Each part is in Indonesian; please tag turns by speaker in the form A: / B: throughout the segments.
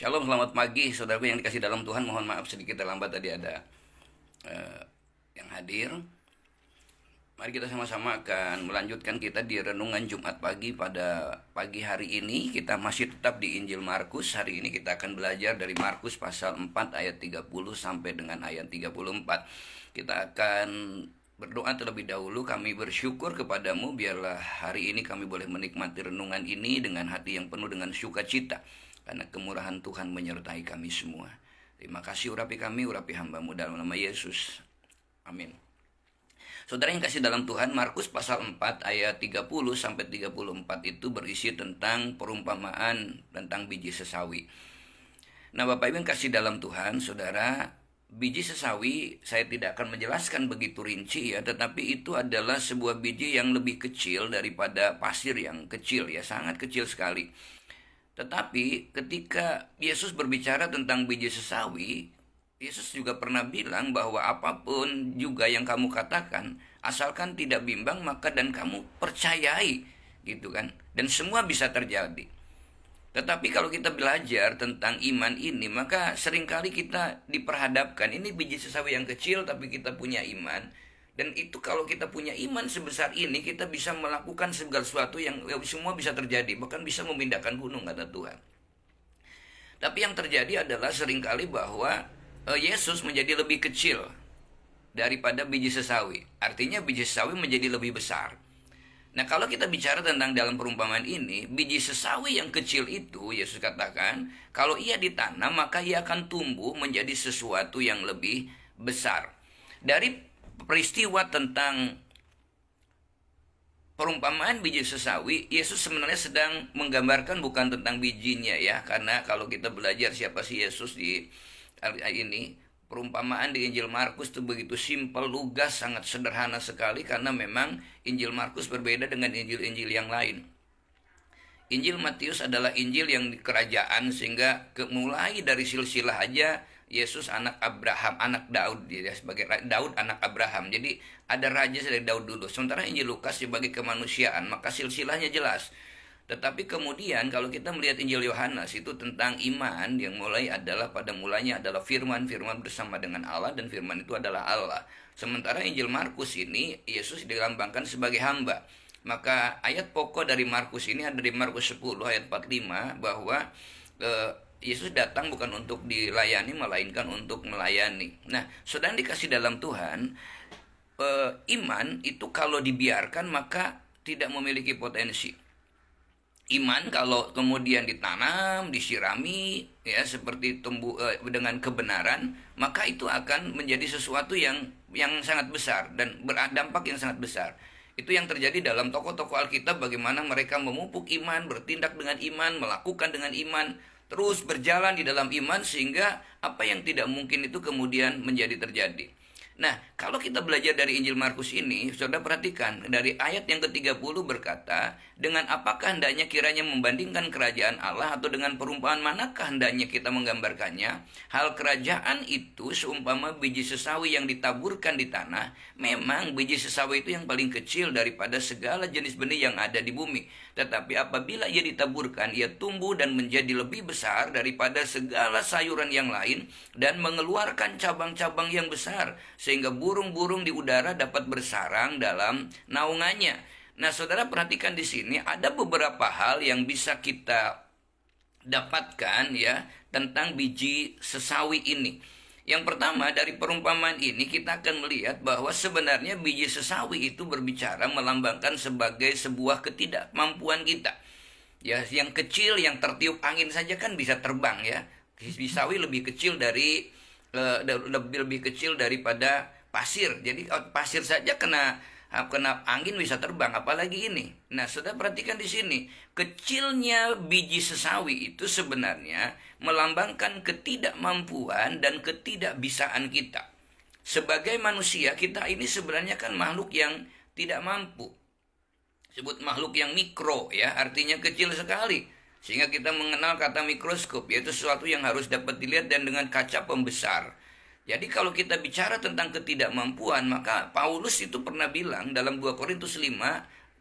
A: Shalom, selamat pagi saudaraku yang dikasih dalam Tuhan. Mohon maaf sedikit terlambat tadi ada yang hadir. Mari kita sama-sama akan melanjutkan kita di renungan Jumat pagi pada pagi hari ini. Kita masih tetap di Injil Markus. Hari ini kita akan belajar dari Markus pasal 4 ayat 30 sampai dengan ayat 34. Kita akan berdoa terlebih dahulu. Kami bersyukur kepadamu, biarlah hari ini kami boleh menikmati renungan ini dengan hati yang penuh dengan sukacita, karena kemurahan Tuhan menyertai kami semua. Terima kasih, urapi kami, urapi hamba-Mu dalam nama Yesus. Amin. Saudara yang kasih dalam Tuhan, Markus pasal 4 ayat 30 sampai 34 itu berisi tentang perumpamaan tentang biji sesawi. Nah, Bapak Ibu yang kasih dalam Tuhan, saudara, biji sesawi saya tidak akan menjelaskan begitu rinci ya, tetapi itu adalah sebuah biji yang lebih kecil daripada pasir yang kecil ya, sangat kecil sekali. Tetapi ketika Yesus berbicara tentang biji sesawi, Yesus juga pernah bilang bahwa apapun juga yang kamu katakan, asalkan tidak bimbang maka dan kamu percayai, gitu kan. Dan semua bisa terjadi. Tetapi kalau kita belajar tentang iman ini, maka seringkali kita diperhadapkan, ini biji sesawi yang kecil tapi kita punya iman. Dan itu kalau kita punya iman sebesar ini, kita bisa melakukan segala sesuatu yang semua bisa terjadi. Bahkan bisa memindahkan gunung, kata Tuhan. Tapi yang terjadi adalah seringkali bahwa Yesus menjadi lebih kecil daripada biji sesawi. Artinya biji sesawi menjadi lebih besar. Nah, kalau kita bicara tentang dalam perumpamaan ini, biji sesawi yang kecil itu, Yesus katakan, kalau ia ditanam, maka ia akan tumbuh menjadi sesuatu yang lebih besar. Dari peristiwa tentang perumpamaan biji sesawi, Yesus sebenarnya sedang menggambarkan bukan tentang bijinya ya, karena kalau kita belajar siapa sih Yesus di ini, perumpamaan di Injil Markus itu begitu simpel, lugas, sangat sederhana sekali, karena memang Injil Markus berbeda dengan Injil-Injil yang lain. Injil Matius adalah Injil yang di kerajaan, sehingga mulai dari silsilah aja Yesus anak Abraham, anak Daud, dia sebagai Daud anak Abraham. Jadi ada raja dari Daud dulu. Sementara Injil Lukas sebagai kemanusiaan, maka silsilahnya jelas. Tetapi kemudian kalau kita melihat Injil Yohanes itu tentang iman, yang mulai adalah pada mulanya adalah firman bersama dengan Allah, dan firman itu adalah Allah. Sementara Injil Markus ini Yesus dilambangkan sebagai hamba. Maka ayat pokok dari Markus ini ada di Markus 10 ayat 45 bahwa Yesus datang bukan untuk dilayani melainkan untuk melayani. Nah, saudara dikasih dalam Tuhan, iman itu kalau dibiarkan maka tidak memiliki potensi. Iman kalau kemudian ditanam, disirami, ya seperti tumbuh dengan kebenaran, maka itu akan menjadi sesuatu yang sangat besar dan berdampak yang sangat besar. Itu yang terjadi dalam tokoh-tokoh Alkitab, bagaimana mereka memupuk iman, bertindak dengan iman, melakukan dengan iman, terus berjalan di dalam iman, sehingga apa yang tidak mungkin itu kemudian menjadi terjadi. Nah, kalau kita belajar dari Injil Markus ini, saudara perhatikan, dari ayat yang ke-30 berkata, dengan apakah hendaknya kiranya membandingkan kerajaan Allah, atau dengan perumpamaan manakah hendaknya kita menggambarkannya? Hal kerajaan itu seumpama biji sesawi yang ditaburkan di tanah. Memang biji sesawi itu yang paling kecil daripada segala jenis benih yang ada di bumi. Tetapi apabila ia ditaburkan, ia tumbuh dan menjadi lebih besar daripada segala sayuran yang lain, dan mengeluarkan cabang-cabang yang besar, sehingga burung-burung di udara dapat bersarang dalam naungannya. Nah, saudara perhatikan di sini ada beberapa hal yang bisa kita dapatkan ya tentang biji sesawi ini. Yang pertama, dari perumpamaan ini kita akan melihat bahwa sebenarnya biji sesawi itu berbicara melambangkan sebagai sebuah ketidakmampuan kita. Ya, yang kecil, yang tertiup angin saja kan bisa terbang ya. Biji sawi lebih kecil dari lebih kecil daripada pasir. Jadi pasir saja kena angin bisa terbang, apalagi ini. Nah, saudara perhatikan di sini, kecilnya biji sesawi itu sebenarnya melambangkan ketidakmampuan dan ketidakbisaan kita. Sebagai manusia, kita ini sebenarnya kan makhluk yang tidak mampu. Sebut makhluk yang mikro ya, artinya kecil sekali. Sehingga kita mengenal kata mikroskop, yaitu sesuatu yang harus dapat dilihat dan dengan kaca pembesar. Jadi kalau kita bicara tentang ketidakmampuan, maka Paulus itu pernah bilang dalam 2 Korintus 5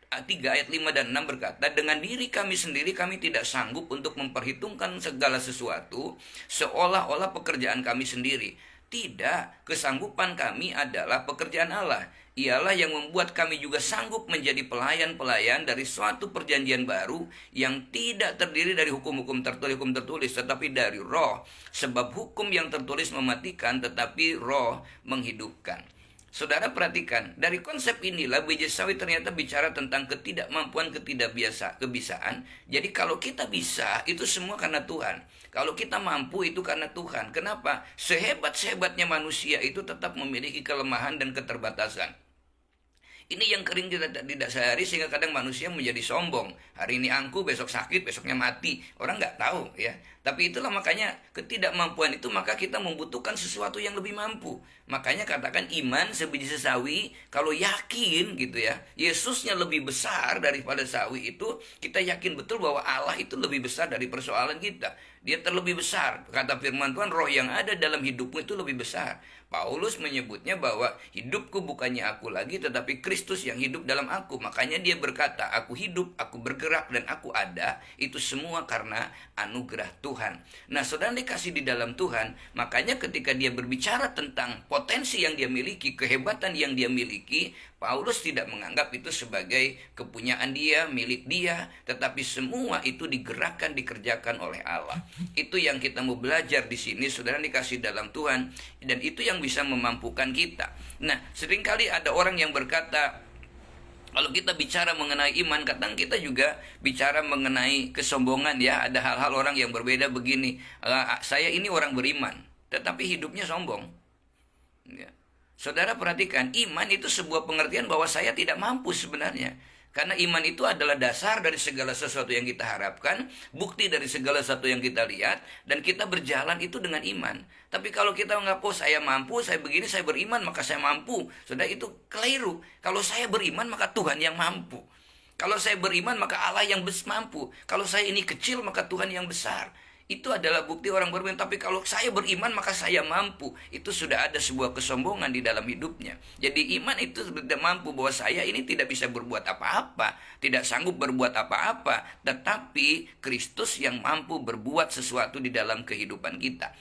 A: 3 ayat 5 dan 6 berkata, dengan diri kami sendiri kami tidak sanggup untuk memperhitungkan segala sesuatu seolah-olah pekerjaan kami sendiri. Tidak, kesanggupan kami adalah pekerjaan Allah. Ialah yang membuat kami juga sanggup menjadi pelayan-pelayan dari suatu perjanjian baru yang tidak terdiri dari hukum-hukum tertulis, tetapi dari roh. Sebab hukum yang tertulis mematikan, tetapi roh menghidupkan. Saudara perhatikan, dari konsep inilah biji sawit ternyata bicara tentang ketidakmampuan, kebisaan. Jadi kalau kita bisa, itu semua karena Tuhan. Kalau kita mampu, itu karena Tuhan. Kenapa? Sehebat-sehebatnya manusia itu tetap memiliki kelemahan dan keterbatasan. Ini yang kering tidak sehari, sehingga kadang manusia menjadi sombong. Hari ini angkuh, besok sakit, besoknya mati. Orang nggak tahu ya. Tapi itulah makanya ketidakmampuan itu, maka kita membutuhkan sesuatu yang lebih mampu. Makanya katakan iman sebiji sesawi. Kalau yakin gitu ya, Yesusnya lebih besar daripada sawi itu, kita yakin betul bahwa Allah itu lebih besar dari persoalan kita. Dia terlebih besar. Kata firman Tuhan, roh yang ada dalam hidupmu itu lebih besar. Paulus menyebutnya bahwa hidupku bukannya aku lagi, tetapi Kristus yang hidup dalam aku. Makanya dia berkata, aku hidup, aku bergerak, dan aku ada. Itu semua karena anugerah Tuhan. Nah, saudara dikasih di dalam Tuhan, makanya ketika dia berbicara tentang potensi yang dia miliki, kehebatan yang dia miliki, Paulus tidak menganggap itu sebagai kepunyaan dia, milik dia, tetapi semua itu digerakkan, dikerjakan oleh Allah. Itu yang kita mau belajar di sini, saudara dikasih dalam Tuhan, dan itu yang bisa memampukan kita. Nah, seringkali ada orang yang berkata, kalau kita bicara mengenai iman, kadang kita juga bicara mengenai kesombongan ya. Ada hal-hal orang yang berbeda begini, saya ini orang beriman, tetapi hidupnya sombong ya. Saudara perhatikan, iman itu sebuah pengertian bahwa saya tidak mampu sebenarnya. Karena iman itu adalah dasar dari segala sesuatu yang kita harapkan, bukti dari segala sesuatu yang kita lihat, dan kita berjalan itu dengan iman. Tapi kalau kita mengaku saya mampu, saya begini, saya beriman, maka saya mampu. Saudara, itu keliru. Kalau saya beriman, maka Tuhan yang mampu. Kalau saya beriman, maka Allah yang mampu. Kalau saya ini kecil, maka Tuhan yang besar. Itu adalah bukti orang beriman. Tapi kalau saya beriman, maka saya mampu. Itu sudah ada sebuah kesombongan di dalam hidupnya. Jadi iman itu tidak mampu, bahwa saya ini tidak bisa berbuat apa-apa, tidak sanggup berbuat apa-apa, tetapi Kristus yang mampu berbuat sesuatu di dalam kehidupan kita.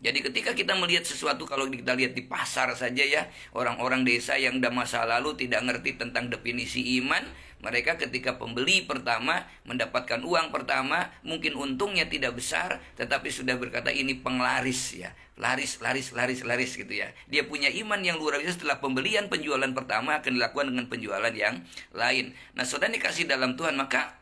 A: Jadi ketika kita melihat sesuatu, kalau kita lihat di pasar saja ya, orang-orang desa yang dah masa lalu tidak ngerti tentang definisi iman. Mereka ketika pembeli pertama mendapatkan uang pertama, mungkin untungnya tidak besar, tetapi sudah berkata ini penglaris ya, laris gitu ya. Dia punya iman yang luar biasa. Setelah pembelian, penjualan pertama akan dilakukan dengan penjualan yang lain. Nah, saudara dikasih dalam Tuhan, maka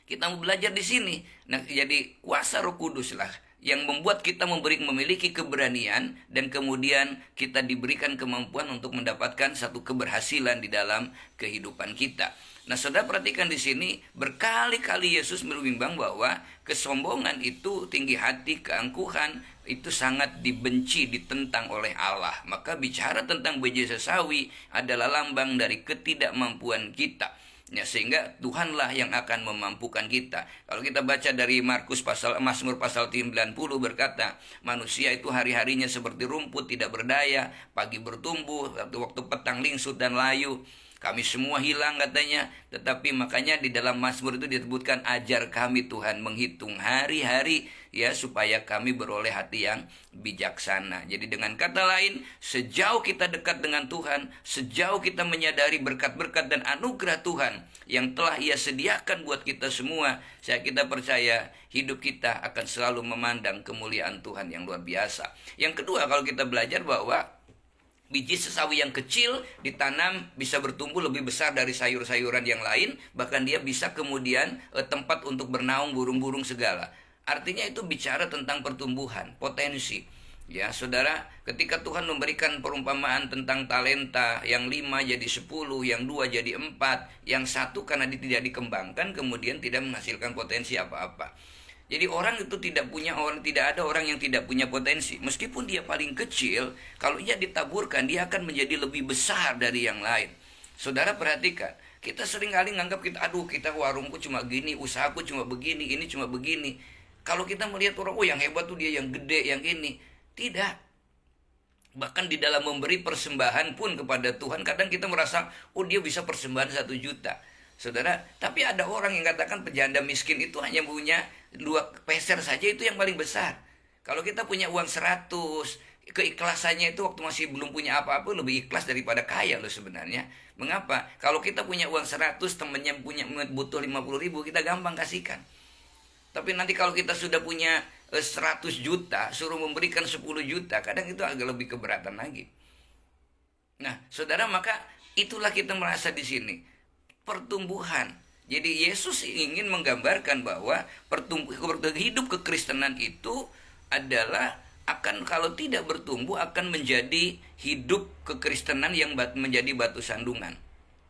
A: kita mau belajar di sini. Nah, jadi kuasa Roh Kudus lah yang membuat kita memiliki keberanian, dan kemudian kita diberikan kemampuan untuk mendapatkan satu keberhasilan di dalam kehidupan kita. Nah, saudara perhatikan di sini, berkali-kali Yesus membimbang bahwa kesombongan itu, tinggi hati, keangkuhan itu sangat dibenci, ditentang oleh Allah. Maka bicara tentang biji sesawi adalah lambang dari ketidakmampuan kita. Ya, sehingga Tuhanlah yang akan memampukan kita. Kalau kita baca dari Mazmur pasal 90 berkata, manusia itu hari-harinya seperti rumput tidak berdaya, pagi bertumbuh, waktu petang lingsut dan layu. Kami semua hilang katanya. Tetapi makanya di dalam Mazmur itu disebutkan, ajar kami Tuhan menghitung hari-hari ya, supaya kami beroleh hati yang bijaksana. Jadi dengan kata lain, sejauh kita dekat dengan Tuhan, sejauh kita menyadari berkat-berkat dan anugerah Tuhan yang telah Ia sediakan buat kita semua, kita percaya hidup kita akan selalu memandang kemuliaan Tuhan yang luar biasa. Yang kedua, kalau kita belajar bahwa biji sesawi yang kecil ditanam bisa bertumbuh lebih besar dari sayur-sayuran yang lain. Bahkan dia bisa kemudian tempat untuk bernaung burung-burung segala. Artinya itu bicara tentang pertumbuhan, potensi. Ya, saudara, ketika Tuhan memberikan perumpamaan tentang talenta, yang 5 jadi 10, yang 2 jadi 4, yang 1 karena dia tidak dikembangkan, kemudian tidak menghasilkan potensi apa-apa. Jadi tidak ada orang yang tidak punya potensi. Meskipun dia paling kecil, kalau ia ditaburkan, dia akan menjadi lebih besar dari yang lain. Saudara perhatikan, kita sering kali nganggap kita warungku cuma gini, usahaku cuma begini, ini cuma begini. Kalau kita melihat orang, yang hebat tuh dia, yang gede, yang ini. Tidak. Bahkan di dalam memberi persembahan pun kepada Tuhan, kadang kita merasa, dia bisa persembahan 1 juta. Saudara, tapi ada orang yang katakan pejanda miskin itu hanya punya 2 peser saja, itu yang paling besar. Kalau kita punya uang 100, keikhlasannya itu waktu masih belum punya apa-apa lebih ikhlas daripada kaya loh sebenarnya. Mengapa? Kalau kita punya uang 100, temennya punya butuh 50 ribu, kita gampang kasihkan. Tapi nanti kalau kita sudah punya 100 juta, suruh memberikan 10 juta, kadang itu agak lebih keberatan lagi. Nah, saudara, maka itulah kita merasa di sini pertumbuhan. Jadi Yesus ingin menggambarkan bahwa hidup kekristenan itu adalah akan, kalau tidak bertumbuh, akan menjadi hidup kekristenan yang menjadi batu sandungan.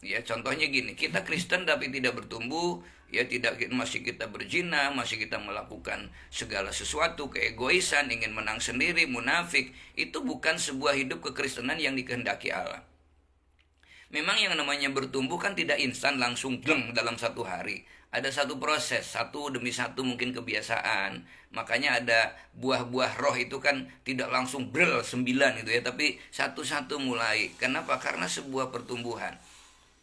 A: Ya, contohnya gini, kita Kristen tapi tidak bertumbuh, ya masih kita berzina, masih kita melakukan segala sesuatu, keegoisan, ingin menang sendiri, munafik. Itu bukan sebuah hidup kekristenan yang dikehendaki Allah. Memang yang namanya bertumbuh kan tidak instan langsung dalam 1 hari. Ada satu proses, satu demi satu mungkin kebiasaan. Makanya ada buah-buah roh itu kan tidak langsung 9 gitu ya, tapi satu-satu mulai. Kenapa? Karena sebuah pertumbuhan.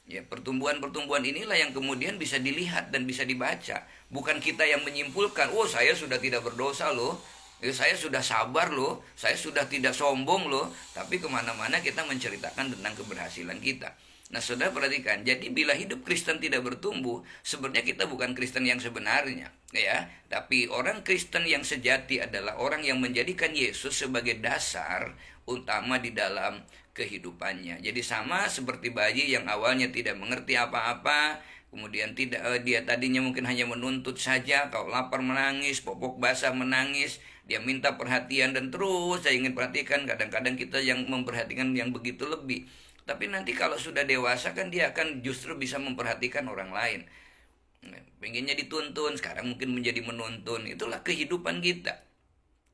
A: Ya, pertumbuhan-pertumbuhan inilah yang kemudian bisa dilihat dan bisa dibaca. Bukan kita yang menyimpulkan, oh saya sudah tidak berdosa loh, ya, saya sudah sabar loh, saya sudah tidak sombong loh. Tapi kemana-mana kita menceritakan tentang keberhasilan kita. Nah, saudara perhatikan, jadi bila hidup Kristen tidak bertumbuh, sebenarnya kita bukan Kristen yang sebenarnya, ya. Tapi orang Kristen yang sejati adalah orang yang menjadikan Yesus sebagai dasar utama di dalam kehidupannya. Jadi sama seperti bayi yang awalnya tidak mengerti apa-apa, kemudian dia tadinya mungkin hanya menuntut saja, kalau lapar menangis, popok basah menangis, dia minta perhatian dan terus saya ingin perhatikan. Kadang-kadang kita yang memperhatikan yang begitu lebih. Tapi nanti kalau sudah dewasa kan dia akan justru bisa memperhatikan orang lain. Pengennya dituntun, sekarang mungkin menjadi menuntun. Itulah kehidupan kita.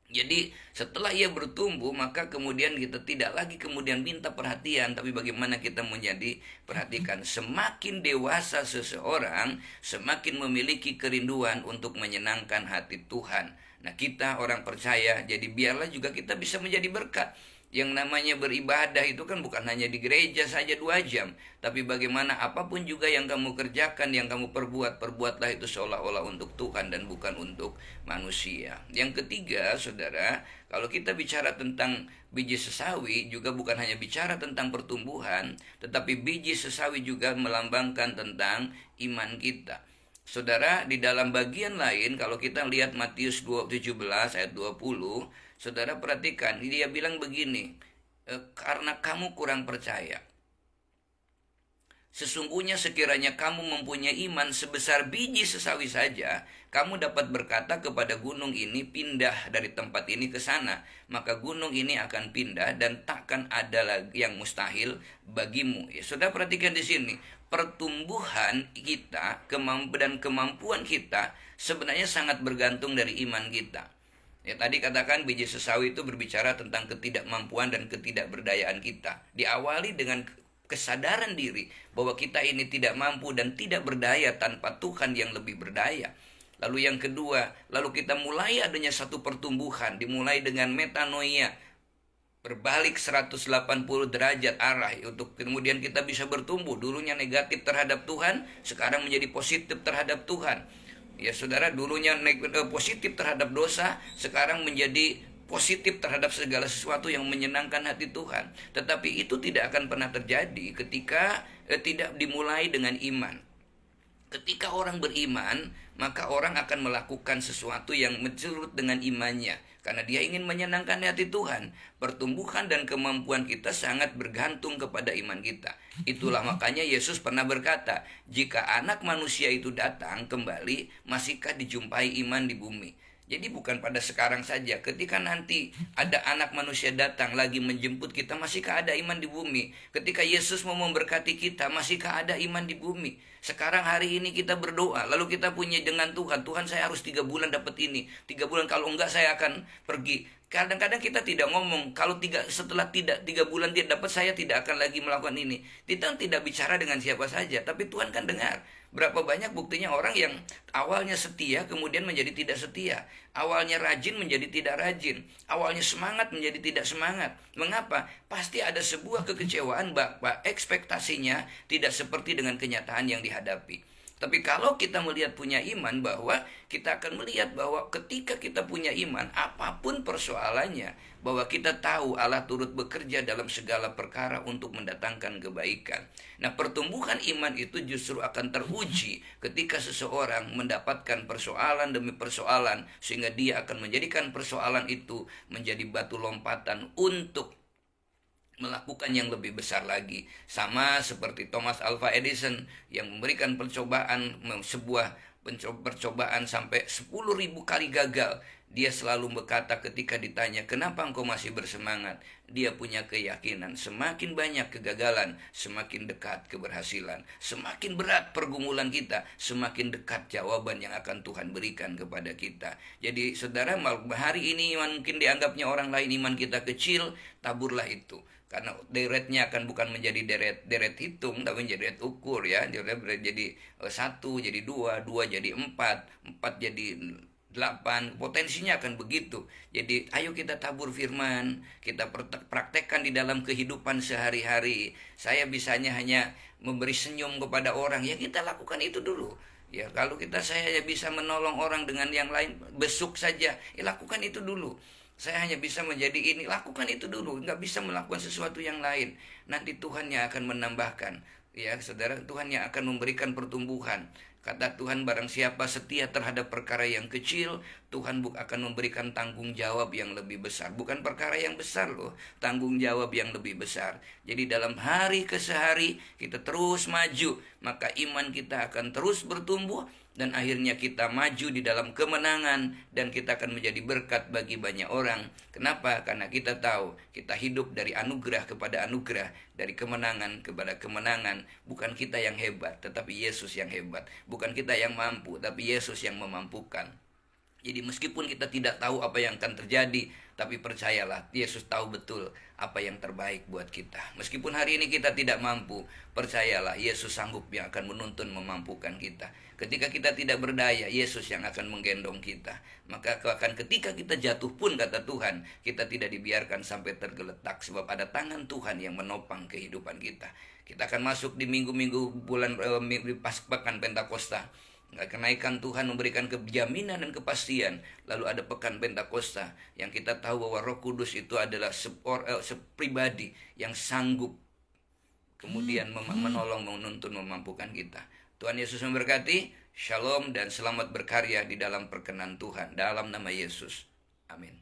A: Jadi setelah ia bertumbuh, maka kemudian kita tidak lagi kemudian minta perhatian, tapi bagaimana kita menjadi perhatikan. Semakin dewasa seseorang, semakin memiliki kerinduan untuk menyenangkan hati Tuhan. Nah, kita orang percaya, jadi biarlah juga kita bisa menjadi berkat. Yang namanya beribadah itu kan bukan hanya di gereja saja 2 jam. Tapi bagaimana apapun juga yang kamu kerjakan, yang kamu perbuatlah itu seolah-olah untuk Tuhan dan bukan untuk manusia. Yang ketiga, saudara, kalau kita bicara tentang biji sesawi, juga bukan hanya bicara tentang pertumbuhan, tetapi biji sesawi juga melambangkan tentang iman kita. Saudara, di dalam bagian lain, kalau kita lihat Matius 17 ayat 20, saudara perhatikan, dia bilang begini, karena kamu kurang percaya. Sesungguhnya sekiranya kamu mempunyai iman sebesar biji sesawi saja, kamu dapat berkata kepada gunung ini, pindah dari tempat ini ke sana, maka gunung ini akan pindah dan takkan ada lagi yang mustahil bagimu. Ya, saudara perhatikan di sini, pertumbuhan kita dan kemampuan kita sebenarnya sangat bergantung dari iman kita. Ya, tadi katakan biji sesawi itu berbicara tentang ketidakmampuan dan ketidakberdayaan kita. Diawali dengan kesadaran diri bahwa kita ini tidak mampu dan tidak berdaya tanpa Tuhan yang lebih berdaya. Lalu yang kedua, lalu kita mulai adanya satu pertumbuhan, dimulai dengan metanoia, berbalik 180 derajat arah untuk kemudian kita bisa bertumbuh. Dulunya negatif terhadap Tuhan, sekarang menjadi positif terhadap Tuhan. Ya saudara, dulunya positif terhadap dosa, sekarang menjadi positif terhadap segala sesuatu yang menyenangkan hati Tuhan. Tetapi itu tidak akan pernah terjadi ketika tidak dimulai dengan iman. Ketika orang beriman, maka orang akan melakukan sesuatu yang menurut dengan imannya, karena dia ingin menyenangkan hati Tuhan. Pertumbuhan dan kemampuan kita sangat bergantung kepada iman kita. Itulah makanya Yesus pernah berkata, jika anak manusia itu datang kembali, masihkah dijumpai iman di bumi? Jadi bukan pada sekarang saja, ketika nanti ada anak manusia datang lagi menjemput kita, masihkah ada iman di bumi? Ketika Yesus mau memberkati kita, masihkah ada iman di bumi? Sekarang hari ini kita berdoa, lalu kita punya dengan Tuhan, Tuhan saya harus 3 bulan dapat ini, 3 bulan kalau enggak saya akan pergi. Kadang-kadang kita tidak ngomong, kalau setelah 3 bulan dia dapat, saya tidak akan lagi melakukan ini. Kita tidak bicara dengan siapa saja, tapi Tuhan kan dengar. Berapa banyak buktinya orang yang awalnya setia kemudian menjadi tidak setia, awalnya rajin menjadi tidak rajin, awalnya semangat menjadi tidak semangat. Mengapa? Pasti ada sebuah kekecewaan bahwa ekspektasinya tidak seperti dengan kenyataan yang dihadapi. Tapi kalau kita melihat punya iman, bahwa kita akan melihat bahwa ketika kita punya iman, apapun persoalannya, bahwa kita tahu Allah turut bekerja dalam segala perkara untuk mendatangkan kebaikan. Nah, pertumbuhan iman itu justru akan teruji ketika seseorang mendapatkan persoalan demi persoalan, sehingga dia akan menjadikan persoalan itu menjadi batu lompatan untuk melakukan yang lebih besar lagi. Sama seperti Thomas Alva Edison yang memberikan sebuah percobaan sampai 10.000 kali gagal. Dia selalu berkata ketika ditanya, kenapa engkau masih bersemangat? Dia punya keyakinan, semakin banyak kegagalan, semakin dekat keberhasilan. Semakin berat pergumulan kita, semakin dekat jawaban yang akan Tuhan berikan kepada kita. Jadi saudara, hari ini mungkin dianggapnya orang lain iman kita kecil, taburlah itu. Karena deretnya akan bukan menjadi deret hitung, tapi menjadi deret ukur ya. Jadi 1 jadi 2, 2 jadi 4, 4 jadi 8, potensinya akan begitu. Jadi ayo kita tabur firman, kita praktekkan di dalam kehidupan sehari-hari. Saya bisanya hanya memberi senyum kepada orang, ya kita lakukan itu dulu. Ya kalau saya bisa menolong orang dengan yang lain, besuk saja, ya lakukan itu dulu. Saya hanya bisa menjadi ini, lakukan itu dulu. Nggak bisa melakukan sesuatu yang lain. Nanti Tuhan yang akan menambahkan. Ya saudara, Tuhan yang akan memberikan pertumbuhan. Kata Tuhan, barang siapa setia terhadap perkara yang kecil, Tuhan akan memberikan tanggung jawab yang lebih besar. Bukan perkara yang besar loh, tanggung jawab yang lebih besar. Jadi dalam hari ke sehari kita terus maju, maka iman kita akan terus bertumbuh, dan akhirnya kita maju di dalam kemenangan, dan kita akan menjadi berkat bagi banyak orang. Kenapa? Karena kita tahu kita hidup dari anugerah kepada anugerah, dari kemenangan kepada kemenangan. Bukan kita yang hebat, tetapi Yesus yang hebat. Bukan kita yang mampu, tapi Yesus yang memampukan. Jadi meskipun kita tidak tahu apa yang akan terjadi, tapi percayalah, Yesus tahu betul apa yang terbaik buat kita. Meskipun hari ini kita tidak mampu, percayalah, Yesus sanggup yang akan menuntun memampukan kita. Ketika kita tidak berdaya, Yesus yang akan menggendong kita. Maka akan ketika kita jatuh pun, kata Tuhan, kita tidak dibiarkan sampai tergeletak, sebab ada tangan Tuhan yang menopang kehidupan kita. Kita akan masuk di minggu-minggu bulan pas pekan Pentakosta. Kenaikan Tuhan memberikan kejaminan dan kepastian. Lalu ada pekan Pentakosta yang kita tahu bahwa Roh Kudus itu adalah sepribadi yang sanggup kemudian menolong, menuntun, memampukan kita. Tuhan Yesus memberkati. Shalom dan selamat berkarya di dalam perkenan Tuhan. Dalam nama Yesus. Amin.